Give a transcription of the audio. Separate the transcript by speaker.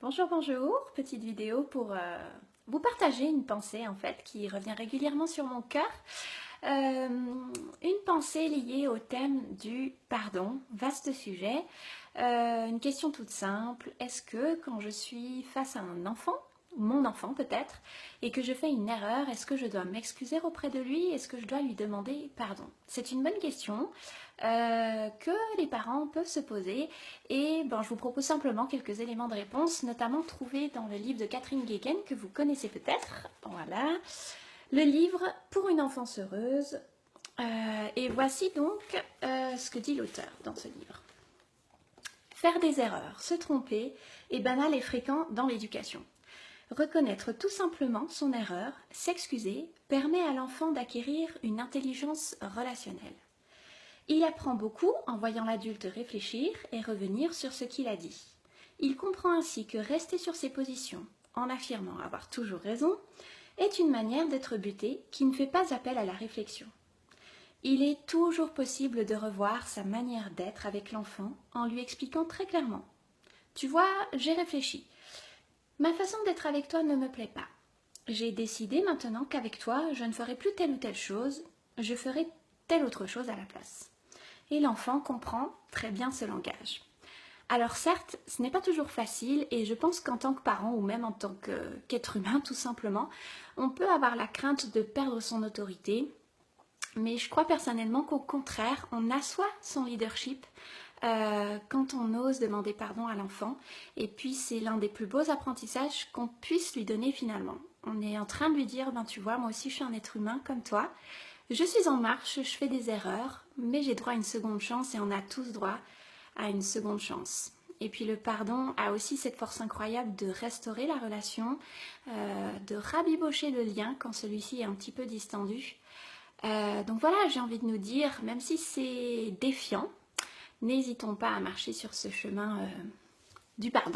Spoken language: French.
Speaker 1: Bonjour, bonjour, petite vidéo pour vous partager une pensée en fait qui revient régulièrement sur mon cœur. Une pensée liée au thème du pardon, vaste sujet. Une question toute simple, est-ce que quand je suis face à un enfant, mon enfant peut-être, et que je fais une erreur, est-ce que je dois m'excuser auprès de lui? Est-ce que je dois lui demander pardon? C'est une bonne question que les parents peuvent se poser et je vous propose simplement quelques éléments de réponse, notamment trouvés dans le livre de Catherine Guéguen que vous connaissez peut-être. Voilà, le livre Pour une enfance heureuse. Et voici donc ce que dit l'auteur dans ce livre. Faire des erreurs, se tromper est banal et fréquent dans l'éducation. Reconnaître tout simplement son erreur, s'excuser, permet à l'enfant d'acquérir une intelligence relationnelle. Il apprend beaucoup en voyant l'adulte réfléchir et revenir sur ce qu'il a dit. Il comprend ainsi que rester sur ses positions, en affirmant avoir toujours raison, est une manière d'être buté qui ne fait pas appel à la réflexion. Il est toujours possible de revoir sa manière d'être avec l'enfant en lui expliquant très clairement. Tu vois, j'ai réfléchi. Ma façon d'être avec toi ne me plaît pas. J'ai décidé maintenant qu'avec toi, je ne ferai plus telle ou telle chose, je ferai telle autre chose à la place. Et l'enfant comprend très bien ce langage. Alors certes, ce n'est pas toujours facile et je pense qu'en tant que parent ou même en tant qu'être humain tout simplement, on peut avoir la crainte de perdre son autorité, mais je crois personnellement qu'au contraire, on assoit son leadership quand on ose demander pardon à l'enfant, et puis c'est l'un des plus beaux apprentissages qu'on puisse lui donner finalement. On est en train de lui dire, tu vois, moi aussi je suis un être humain comme toi, je suis en marche, je fais des erreurs, mais j'ai droit à une seconde chance et on a tous droit à une seconde chance. Et puis le pardon a aussi cette force incroyable de restaurer la relation, de rabibocher le lien quand celui-ci est un petit peu distendu. Donc voilà, j'ai envie de nous dire, même si c'est défiant, n'hésitons pas à marcher sur ce chemin du pardon.